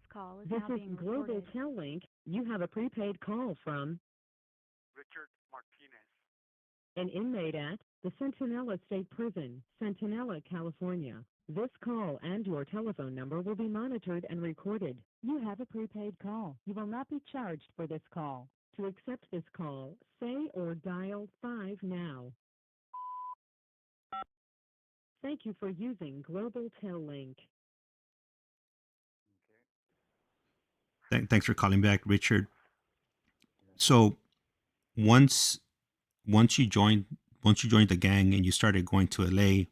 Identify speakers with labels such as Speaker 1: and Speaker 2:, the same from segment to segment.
Speaker 1: call is
Speaker 2: This
Speaker 1: now
Speaker 2: is
Speaker 1: being
Speaker 2: Global
Speaker 1: recorded.
Speaker 2: Tel Link. You have a prepaid call from
Speaker 3: Richard Martinez.
Speaker 2: an inmate at the Centinela State Prison, Centinela, California. This call and your telephone number will be monitored and recorded. You have a prepaid call. You will not be charged for this call. To accept this call, say or dial 5 now. Thank you for using Global Tel Link.
Speaker 3: Okay.
Speaker 4: Thanks for calling back, Richard. So once once you joined once you joined the gang and you started going to LA,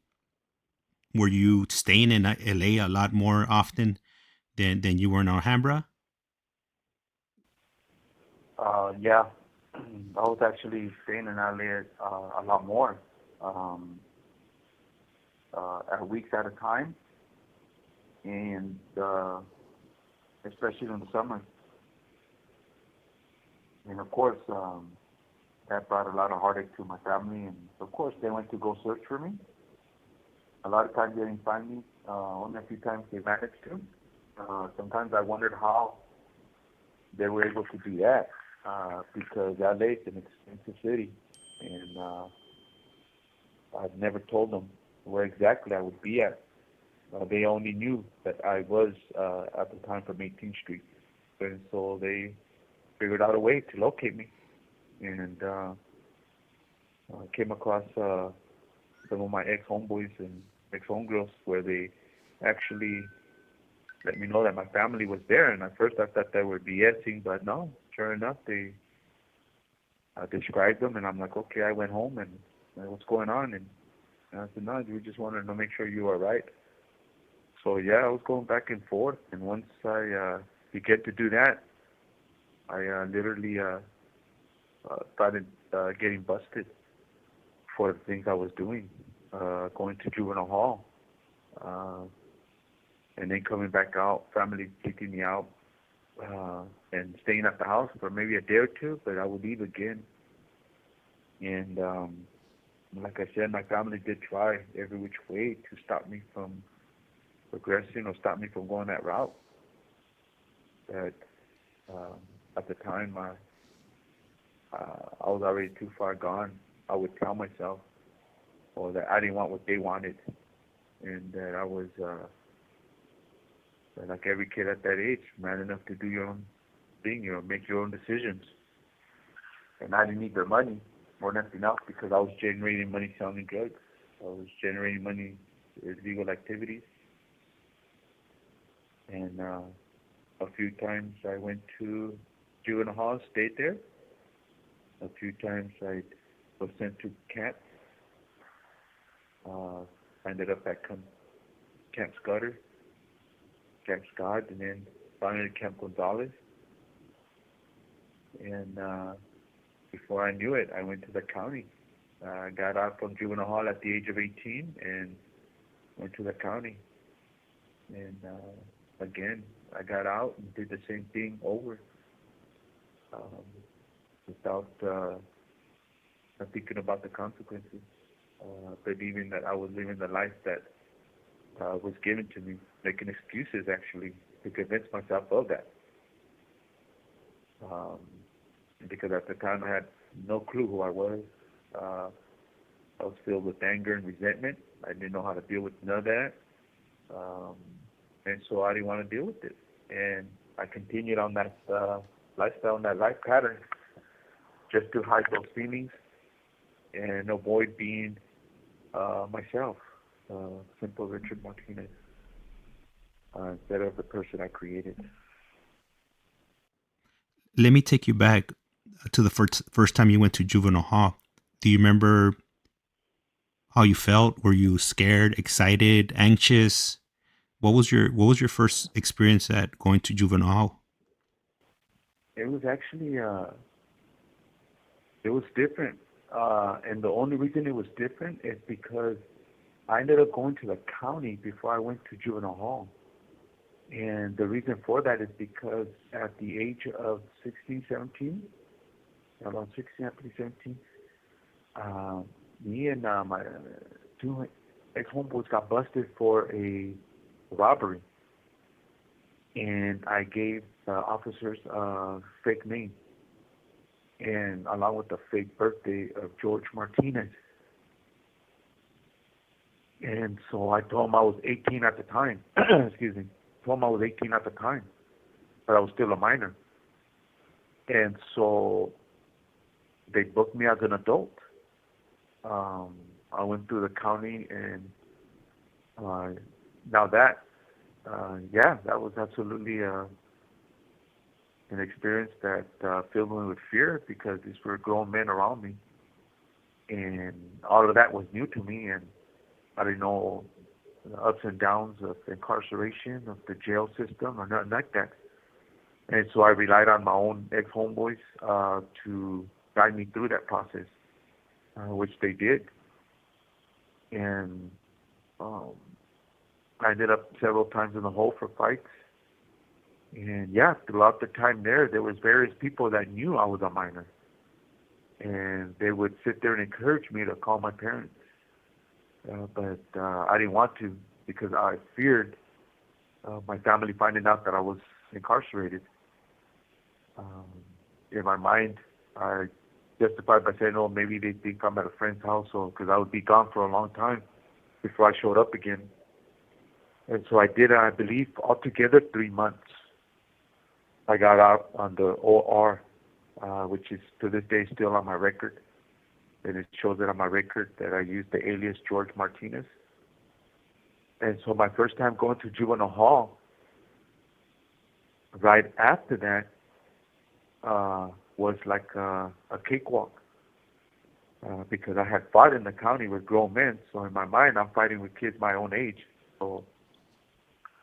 Speaker 4: were you staying in LA a lot more often than you were in Alhambra?
Speaker 3: Yeah, I was actually staying in LA a lot more, um, at weeks at a time, and especially in the summer. And of course, that brought a lot of heartache to my family, and of course, they went to go search for me. A lot of times they didn't find me. Only a few times they managed to. Sometimes I wondered how they were able to do that, because LA is an expensive city, and I've never told them where exactly I would be at. They only knew that I was at the time from 18th Street, and so they figured out a way to locate me, and came across some of my ex homeboys and ex homegirls where they actually let me know that my family was there. And at first I thought they were BSing, but no, sure enough, they described them, and I'm like, okay. I went home and what's going on, and I said, no, we just wanted to make sure you are right. So yeah, I was going back and forth, and once I began to do that, I literally started getting busted for the things I was doing, going to juvenile hall, uh, and then coming back out, family kicking me out, and staying at the house for maybe a day or two, but I would leave again. And like I said, my family did try every which way to stop me from progressing or stop me from going that route. But um, at the time, I was already too far gone. I would tell myself, or that I didn't want what they wanted, and that I was like every kid at that age, man enough to do your own thing, make your own decisions. And I didn't need their money more than anything else because I was generating money selling drugs. I was generating money through illegal activities, and a few times I went to juvenile hall, stayed there. A few times I was sent to camp. I ended up at Camp Scudder, Camp Scott, and then finally Camp Gonzalez. And before I knew it, I went to the county. I got out from juvenile hall at the age of 18 and went to the county. And again, I got out and did the same thing over, um, without not thinking about the consequences, believing that I was living the life that was given to me, making excuses actually to convince myself of that. Um, because at the time I had no clue who I was. Uh, I was filled with anger and resentment. I didn't know how to deal with none of that, um, and so I didn't want to deal with it. And I continued on that lifestyle, on that life pattern, just to hide those feelings and avoid being myself, simple Richard Martinez, instead of the person I created.
Speaker 4: Let me take you back to the first time you went to juvenile hall. Do you remember how you felt? Were you scared, excited, anxious? What was your first experience at going to juvenile hall?
Speaker 3: It was actually it was different, and the only reason it was different is because I ended up going to the county before I went to juvenile hall. And the reason for that is because at the age of 16, 17, around 16, I believe 17, uh, me and my two ex-homeboys got busted for a robbery. and I gave the officers a fake name, and along with the fake birthday of George Martinez. And so I told them I was 18 at the time. Excuse me. Told them I was 18 at the time, but I was still a minor. And so they booked me as an adult. I went through the county, and uh, now that, yeah, that was absolutely an experience that filled me with fear because these were grown men around me, and all of that was new to me, and I didn't know the ups and downs of incarceration, of the jail system, or nothing like that. And so I relied on my own ex-homeboys to guide me through that process, which they did. And um, I ended up several times in the hole for fights. And yeah, throughout the time there was various people that knew I was a minor. And they would sit there and encourage me to call my parents. But I didn't want to because I feared my family finding out that I was incarcerated. Um, in my mind, I justified by saying, "Oh, maybe they think I'm at a friend's house, or because I would be gone for a long time before I showed up again." And so I did, I believe, altogether 3 months. I got out on the OR, which is to this day still on my record. And it shows it on my record that I used the alias George Martinez. And so my first time going to juvenile hall, right after that, was like a cakewalk. Because I had fought in the county with grown men, so in my mind I'm fighting with kids my own age. So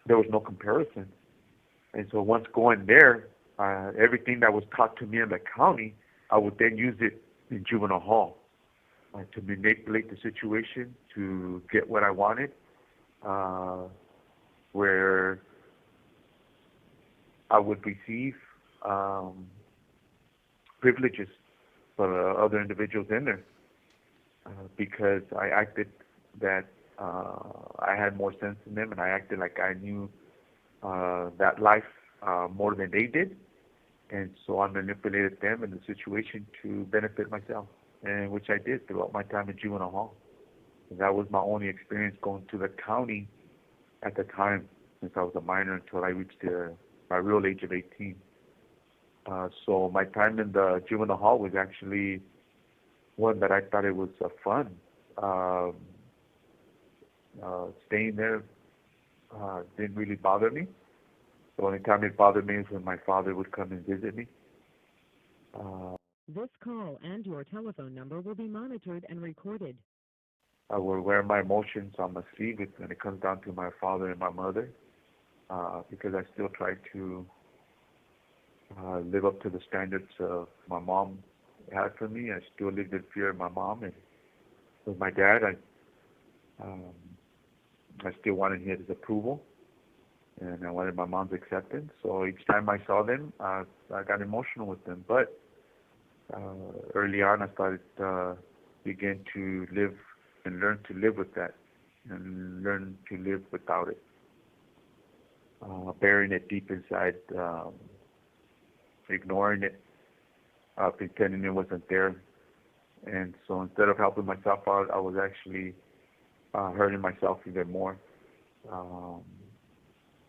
Speaker 3: there was no comparison. And so once going there, everything that was taught to me in the county, I would then use it in juvenile hall to manipulate the situation, to get what I wanted, where I would receive privileges for other individuals in there because I acted that I had more sense than them, and I acted like I knew that life more than they did, and so I manipulated them in the situation to benefit myself, and which I did throughout my time in juvenile hall. And that was my only experience going to the county at the time, since I was a minor until I reached my real age of 18. So my time in the juvenile hall was actually one that I thought it was fun. Staying there didn't really bother me. The only time it bothered me is when my father would come and visit me.
Speaker 2: This call and your telephone number will be monitored and recorded.
Speaker 3: I would wear my emotions on my sleeve when it comes down to my father and my mother, because I still try to live up to the standards of my mom had for me. I still lived in fear of my mom, and with my dad, I still wanted his approval, and I wanted my mom's acceptance. So each time I saw them, I got emotional with them. But early on, I started begin to live and learn to live with that, and learn to live without it, burying it deep inside, ignoring it, pretending it wasn't there. And so instead of helping myself out, I was actually hurting myself even more.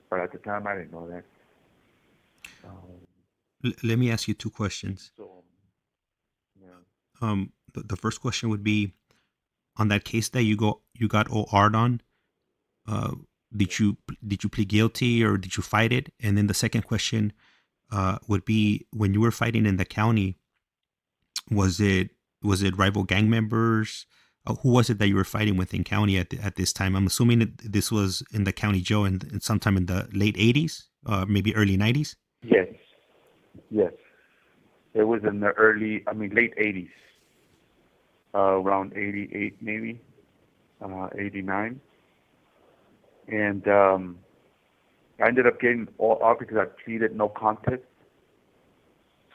Speaker 3: But at the time, I didn't know that.
Speaker 4: Let me ask you two questions.
Speaker 3: So, yeah.
Speaker 4: The first question would be on that case that you got OR'd on. Uh, did you plead guilty or did you fight it? And then the second question would be when you were fighting in the county, was it rival gang members? Who was it that you were fighting with in county at this time? I'm assuming that this was in the county jail in sometime in the late 80s, maybe early 90s.
Speaker 3: Yes, yes. It was in the late 80s, around 88 maybe, 89. And I ended up getting all off because I pleaded no contest.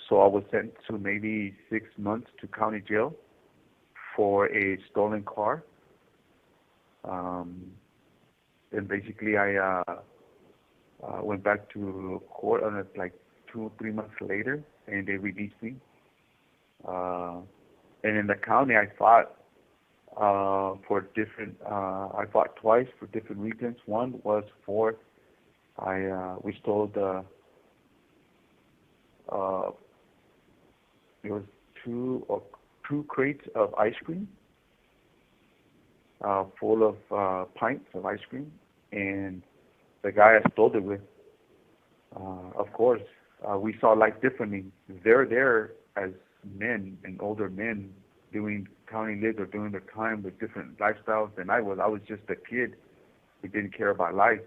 Speaker 3: So I was sentenced to maybe 6 months to county jail for a stolen car. And basically I went back to court on it like 2 or 3 months later, and they released me. Uh, and in the county, I fought for different. I fought twice for different reasons. One was for we stole the. Uh, it was two crates of ice cream, full of pints of ice cream, and the guy I stole it with. Of course, we saw life differently. They're there as men and older men doing county lives or doing their time with different lifestyles than I was. I was just a kid who didn't care about life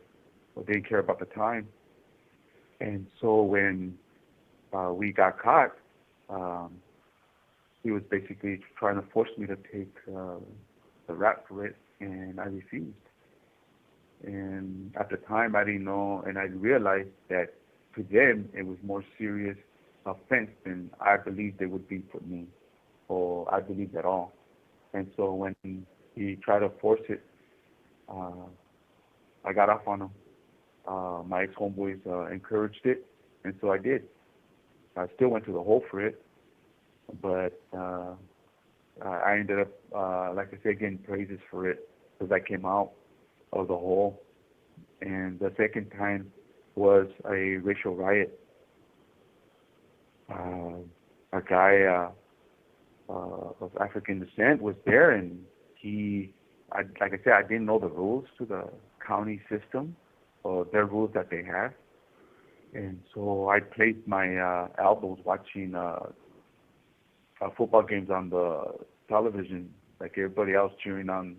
Speaker 3: or didn't care about the time. And so when we got caught, um, he was basically trying to force me to take the rap for it, and I refused. And at the time, I didn't know, and I realized that to them it was more serious offense than I believed it would be for me, or I believed at all. And so when he tried to force it, uh, I got off on him. My ex-homeboys encouraged it, and so I did. I still went to the hole for it, but I ended up, like I said, getting praises for it because I came out of the hole. And the second time was a racial riot. A guy of African descent was there, and like I said, I didn't know the rules to the county system or their rules that they have. And so I placed my elbows watching football games on the television, like everybody else cheering on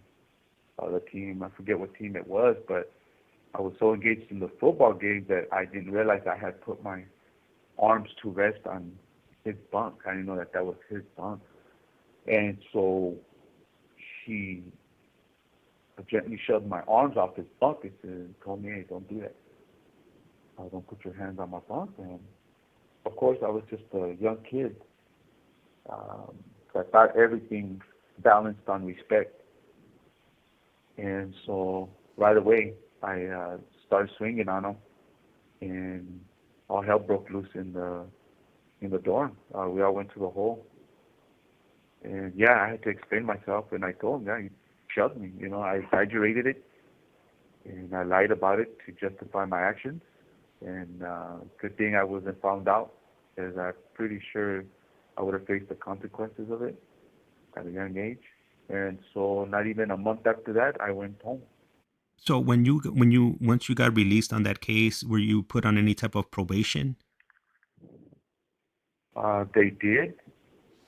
Speaker 3: the team. I forget what team it was, but I was so engaged in the football game that I didn't realize I had put my arms to rest on his bunk. I didn't know that that was his bunk. And so she gently shoved my arms off his bunk and told me, hey, don't do that. Don't put your hands on my bunk. And of course, I was just a young kid. I thought everything balanced on respect. And so right away, I started swinging on him, and all hell broke loose in the dorm. We all went to the hole, and yeah, I had to explain myself. And I told him, yeah, he shoved me. You know, I exaggerated it, and I lied about it to justify my actions. And good thing I wasn't found out, because I'm pretty sure I would have faced the consequences of it at a young age. And so, not even a month after that, I went home.
Speaker 4: So when you once you got released on that case, were you put on any type of probation?
Speaker 3: They did,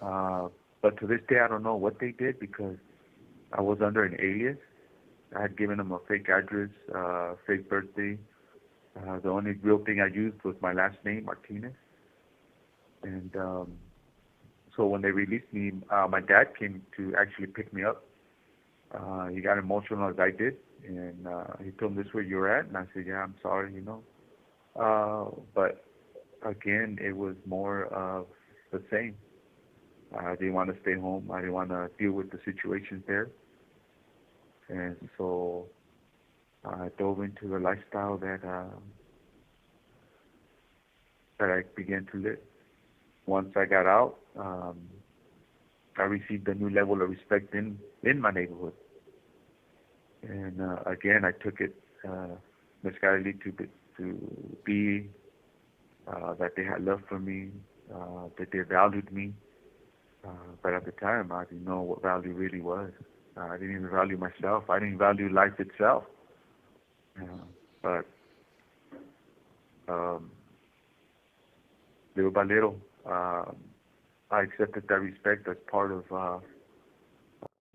Speaker 3: but to this day, I don't know what they did because I was under an alias. I had given them a fake address, fake birthday. The only real thing I used was my last name, Martinez. And so when they released me, my dad came to actually pick me up. He got emotional as I did, and he told me this is where you're at, and I said, yeah, I'm sorry, you know. But again, it was more of the same. I didn't want to stay home. I didn't want to deal with the situations there, and so I dove into the lifestyle that I began to live. Once I got out, I received a new level of respect in my neighborhood. And again, I took it misguidedly to be that they had love for me, that they valued me. But at the time, I didn't know what value really was. I didn't even value myself. I didn't value life itself. But um, little by little, I accepted that respect as part of.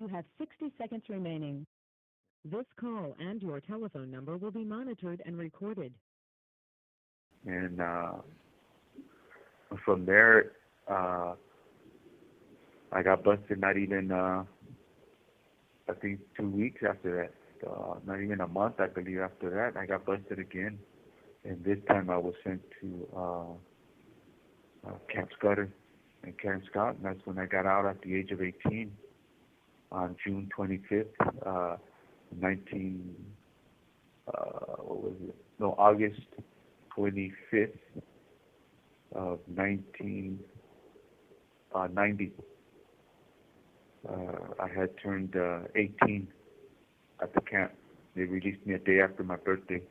Speaker 2: You have 60 seconds remaining. This call and your telephone number will be monitored and recorded.
Speaker 3: And from there, I got busted. Not even I think 2 weeks after that. Not even a month, I believe. After that, I got busted again, and this time I was sent to Camp Scudder and Camp Scott, and that's when I got out at the age of 18 on June 25th, 19. what was it? No, August 25th of 1990. I had turned 18 at the camp. They released me a day after my birthday,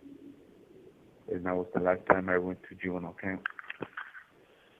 Speaker 3: and that was the last time I went to juvenile camp.